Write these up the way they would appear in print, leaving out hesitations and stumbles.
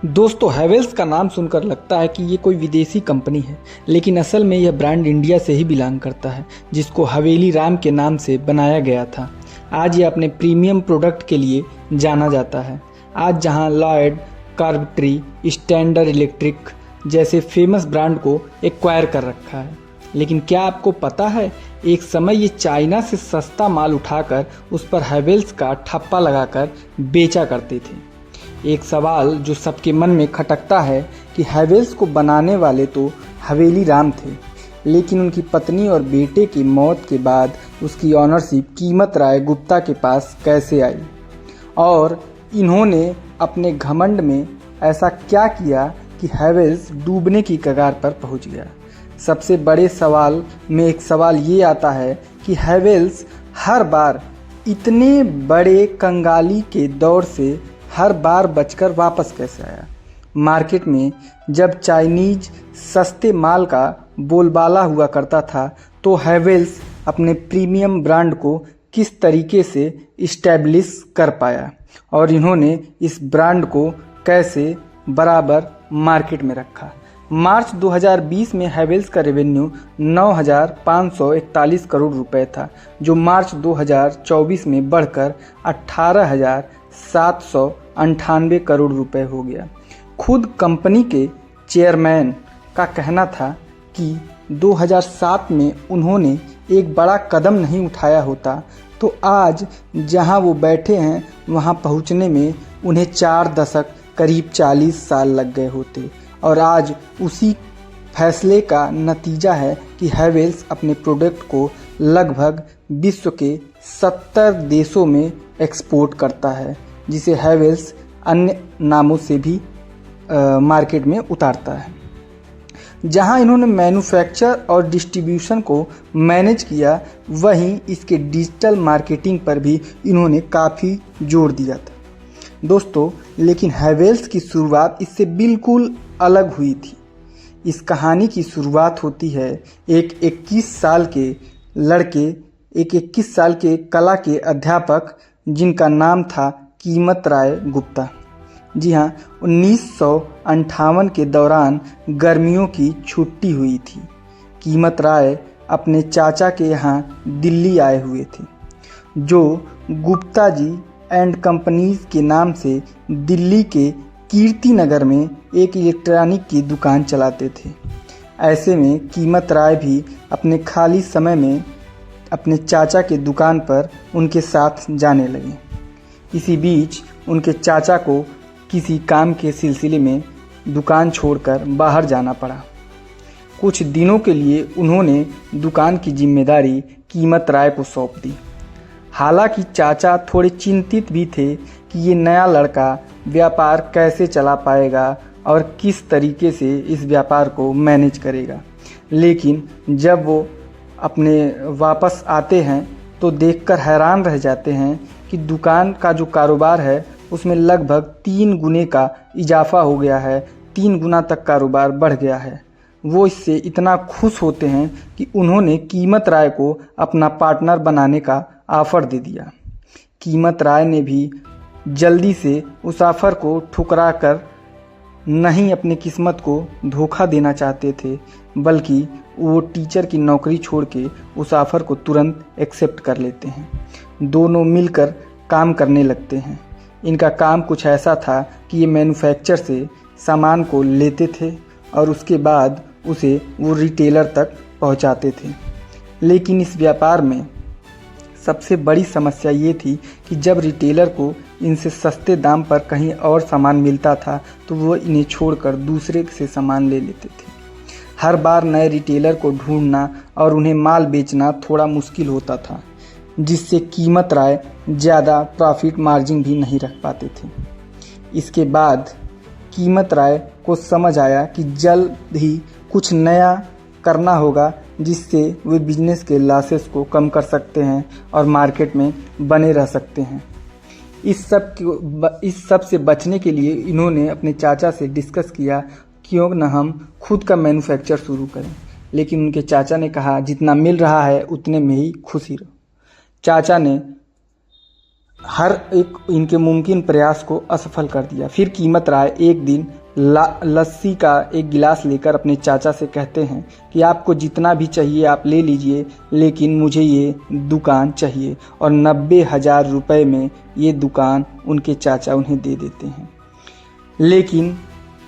दोस्तों, हैवेल्स का नाम सुनकर लगता है कि ये कोई विदेशी कंपनी है, लेकिन असल में यह ब्रांड इंडिया से ही बिलोंग करता है, जिसको हवेली राम के नाम से बनाया गया था। आज ये अपने प्रीमियम प्रोडक्ट के लिए जाना जाता है। आज जहां लॉयड, कार्बट्री, स्टैंडर्ड इलेक्ट्रिक जैसे फेमस ब्रांड को एक्वायर कर रखा है। लेकिन क्या आपको पता है, एक समय ये चाइना से सस्ता माल उठाकर उस पर हैवेल्स का ठप्पा लगाकर बेचा करते थे। एक सवाल जो सबके मन में खटकता है कि हैवेल्स को बनाने वाले तो हवेली राम थे, लेकिन उनकी पत्नी और बेटे की मौत के बाद उसकी ऑनरशिप कीमत राय गुप्ता के पास कैसे आई, और इन्होंने अपने घमंड में ऐसा क्या किया कि हैवेल्स डूबने की कगार पर पहुंच गया। सबसे बड़े सवाल में एक सवाल ये आता है कि हैवेल्स हर बार इतने बड़े कंगाली के दौर से हर बार बचकर वापस कैसे आया। मार्केट में जब चाइनीज सस्ते माल का बोलबाला हुआ करता था, तो हैवेल्स अपने प्रीमियम ब्रांड को किस तरीके से इस्टेब्लिश कर पाया और इन्होंने इस ब्रांड को कैसे बराबर मार्केट में रखा। मार्च 2020 में हैवेल्स का रेवेन्यू 9,541 करोड़ रुपए था, जो मार्च 2024 में बढ़कर 18,798 करोड़ रुपए हो गया। खुद कंपनी के चेयरमैन का कहना था कि 2007 में उन्होंने एक बड़ा कदम नहीं उठाया होता तो आज जहां वो बैठे हैं वहां पहुंचने में उन्हें 4 दशक करीब 40 साल लग गए होते। और आज उसी फैसले का नतीजा है कि हैवेल्स अपने प्रोडक्ट को लगभग विश्व के 70 देशों में एक्सपोर्ट करता है, जिसे हैवेल्स अन्य नामों से भी मार्केट में उतारता है। जहां इन्होंने मैन्युफैक्चर और डिस्ट्रीब्यूशन को मैनेज किया, वहीं इसके डिजिटल मार्केटिंग पर भी इन्होंने काफ़ी जोर दिया था। दोस्तों, लेकिन हैवेल्स की शुरुआत इससे बिल्कुल अलग हुई थी। इस कहानी की शुरुआत होती है एक 21 साल के कला के अध्यापक जिनका नाम था कीमत राय गुप्ता। जी हाँ, 1958 के दौरान गर्मियों की छुट्टी हुई थी। कीमत राय अपने चाचा के यहाँ दिल्ली आए हुए थे, जो गुप्ता जी एंड कंपनीज के नाम से दिल्ली के कीर्ति नगर में एक इलेक्ट्रॉनिक की दुकान चलाते थे। ऐसे में कीमत राय भी अपने खाली समय में अपने चाचा के दुकान पर उनके साथ जाने लगे। इसी बीच उनके चाचा को किसी काम के सिलसिले में दुकान छोड़कर बाहर जाना पड़ा। कुछ दिनों के लिए उन्होंने दुकान की जिम्मेदारी कीमत राय को सौंप दी। हालांकि चाचा थोड़े चिंतित भी थे कि ये नया लड़का व्यापार कैसे चला पाएगा और किस तरीके से इस व्यापार को मैनेज करेगा। लेकिन जब वो अपने वापस आते हैं तो देखकर हैरान रह जाते हैं कि दुकान का जो कारोबार है उसमें लगभग 3 गुने का इजाफा हो गया है, 3 गुना तक कारोबार बढ़ गया है। वो इससे इतना खुश होते हैं कि उन्होंने कीमत राय को अपना पार्टनर बनाने का ऑफ़र दे दिया। कीमत राय ने भी जल्दी से उस ऑफ़र को ठुकरा कर नहीं अपनी किस्मत को धोखा देना चाहते थे, बल्कि वो टीचर की नौकरी छोड़ के उस ऑफ़र को तुरंत एक्सेप्ट कर लेते हैं। दोनों मिलकर काम करने लगते हैं। इनका काम कुछ ऐसा था कि ये मैन्युफैक्चर से सामान को लेते थे और उसके बाद उसे वो रिटेलर तक पहुंचाते थे। लेकिन इस व्यापार में सबसे बड़ी समस्या ये थी कि जब रिटेलर को इनसे सस्ते दाम पर कहीं और सामान मिलता था तो वो इन्हें छोड़कर दूसरे से सामान ले लेते थे। हर बार नए रिटेलर को ढूंढना और उन्हें माल बेचना थोड़ा मुश्किल होता था, जिससे कीमत राय ज़्यादा प्रॉफिट मार्जिन भी नहीं रख पाते थे। इसके बाद कीमत राय को समझ आया कि जल्द ही कुछ नया करना होगा, जिससे वे बिजनेस के लॉसेस को कम कर सकते हैं और मार्केट में बने रह सकते हैं। इस सब से बचने के लिए इन्होंने अपने चाचा से डिस्कस किया, क्यों न हम खुद का मैन्युफैक्चर शुरू करें। लेकिन उनके चाचा ने कहा, जितना मिल रहा है उतने में ही खुशी रहो। चाचा ने हर एक इनके मुमकिन प्रयास को असफल कर दिया। फिर कीमत राय एक दिन लस्सी का एक गिलास लेकर अपने चाचा से कहते हैं कि आपको जितना भी चाहिए आप ले लीजिए, लेकिन मुझे ये दुकान चाहिए। और 90,000 रुपये में ये दुकान उनके चाचा उन्हें दे देते हैं। लेकिन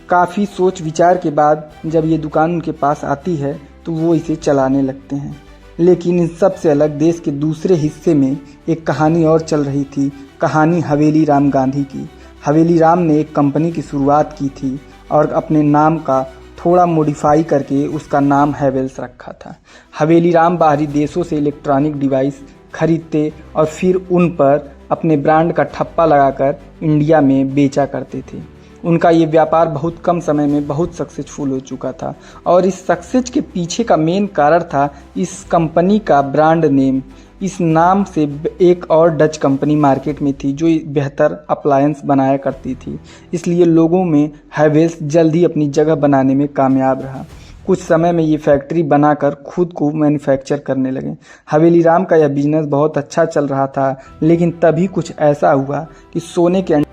काफ़ी सोच विचार के बाद जब ये दुकान उनके पास आती है तो वो इसे चलाने लगते हैं। लेकिन इन सब से अलग देश के दूसरे हिस्से में एक कहानी और चल रही थी, कहानी हवेली राम गांधी की। हवेली राम ने एक कंपनी की शुरुआत की थी और अपने नाम का थोड़ा मॉडिफाई करके उसका नाम हैवेल्स रखा था। हवेली राम बाहरी देशों से इलेक्ट्रॉनिक डिवाइस खरीदते और फिर उन पर अपने ब्रांड का ठप्पा लगाकर इंडिया में बेचा करते थे। उनका ये व्यापार बहुत कम समय में बहुत सक्सेसफुल हो चुका था और इस सक्सेस के पीछे का मेन कारण था इस कंपनी का ब्रांड नेम। इस नाम से एक और डच कंपनी मार्केट में थी जो बेहतर अप्लायंस बनाया करती थी, इसलिए लोगों में हैवेल्स जल्द ही अपनी जगह बनाने में कामयाब रहा। कुछ समय में ये फैक्ट्री बनाकर खुद को मैन्युफैक्चर करने लगे। हवेली राम का यह बिजनेस बहुत अच्छा चल रहा था, लेकिन तभी कुछ ऐसा हुआ कि सोने के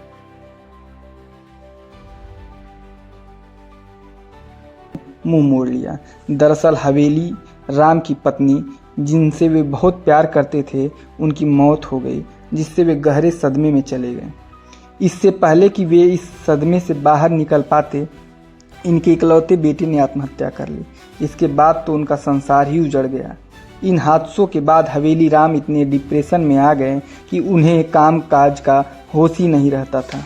मुंह मोड़ लिया। दरअसल हवेली राम की पत्नी, जिनसे वे बहुत प्यार करते थे, उनकी मौत हो गई, जिससे वे गहरे सदमे में चले गए। इससे पहले कि वे इस सदमे से बाहर निकल पाते, इनके इकलौते बेटे ने आत्महत्या कर ली। इसके बाद तो उनका संसार ही उजड़ गया। इन हादसों के बाद हवेली राम इतने डिप्रेशन में आ गए कि उन्हें काम काज का होश ही नहीं रहता था।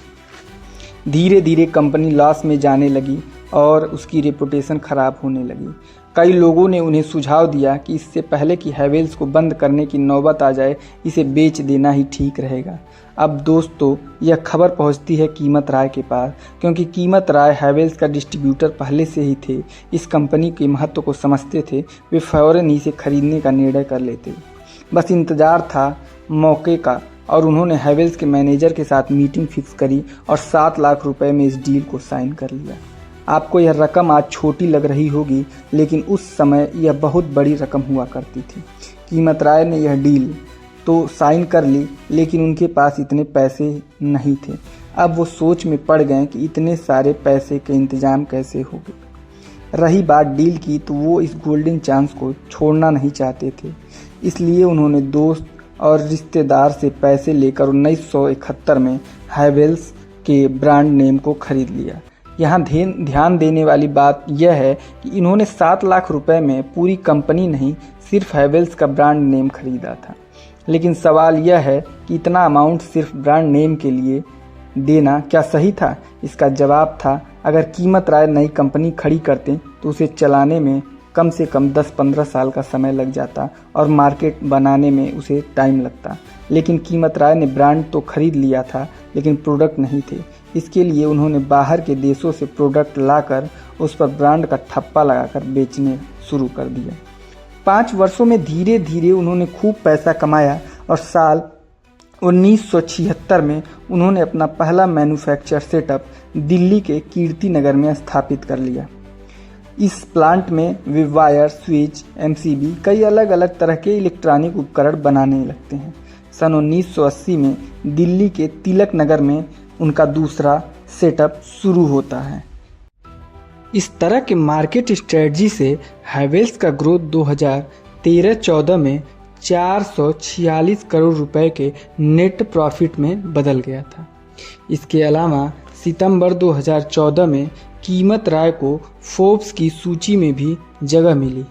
धीरे धीरे कंपनी लॉस में जाने लगी और उसकी रेपुटेशन खराब होने लगी। कई लोगों ने उन्हें सुझाव दिया कि इससे पहले कि हैवेल्स को बंद करने की नौबत आ जाए, इसे बेच देना ही ठीक रहेगा। अब दोस्तों, यह खबर पहुंचती है कीमत राय के पास, क्योंकि कीमत राय हैवेल्स का डिस्ट्रीब्यूटर पहले से ही थे, इस कंपनी के महत्व को समझते थे। वे फौरन इसे खरीदने का निर्णय कर लेते। बस इंतज़ार था मौके का और उन्होंने हैवेल्स के मैनेजर के साथ मीटिंग फिक्स करी और 7 लाख रुपए में इस डील को साइन कर लिया। आपको यह रकम आज छोटी लग रही होगी, लेकिन उस समय यह बहुत बड़ी रकम हुआ करती थी। कीमत राय ने यह डील तो साइन कर ली, लेकिन उनके पास इतने पैसे नहीं थे। अब वो सोच में पड़ गए कि इतने सारे पैसे के इंतजाम कैसे होंगे। रही बात डील की, तो वो इस गोल्डन चांस को छोड़ना नहीं चाहते थे। इसलिए उन्होंने दोस्त और रिश्तेदार से पैसे लेकर 1971 में हैवेल्स के ब्रांड नेम को खरीद लिया। यहाँ ध्यान देने वाली बात यह है कि इन्होंने 7 लाख रुपए में पूरी कंपनी नहीं, सिर्फ हैवेल्स का ब्रांड नेम खरीदा था। लेकिन सवाल यह है कि इतना अमाउंट सिर्फ ब्रांड नेम के लिए देना क्या सही था? इसका जवाब था, अगर कीमत राय नई कंपनी खड़ी करते तो उसे चलाने में कम से कम 10-15 साल का समय लग जाता और मार्केट बनाने में उसे टाइम लगता। लेकिन कीमत राय ने ब्रांड तो खरीद लिया था, लेकिन प्रोडक्ट नहीं थे। इसके लिए उन्होंने बाहर के देशों से प्रोडक्ट लाकर उस पर ब्रांड का ठप्पा लगाकर बेचने शुरू कर दिया। 5 वर्षों में धीरे धीरे उन्होंने खूब पैसा कमाया और साल 1976 में उन्होंने अपना पहला मैन्युफैक्चर सेटअप दिल्ली के कीर्ति नगर में स्थापित कर लिया। इस प्लांट में वे वायर, स्विच, MCB कई अलग अलग तरह के इलेक्ट्रॉनिक उपकरण बनाने लगते हैं। सन 1980 में दिल्ली के तिलक नगर में उनका दूसरा सेटअप शुरू होता है। इस तरह के मार्केट स्ट्रेटजी से हैवेल्स का ग्रोथ 2013-14 में 446 करोड़ रुपए के नेट प्रॉफिट में बदल गया था। इसके अलावा सितंबर 2014 में कीमत राय को फोर्ब्स की सूची में भी जगह मिली।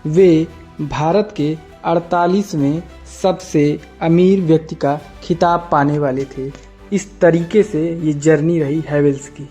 वे भारत के 48वें सबसे अमीर व्यक्ति का खिताब पाने वाले थे। इस तरीके से ये जर्नी रही हैवेल्स की।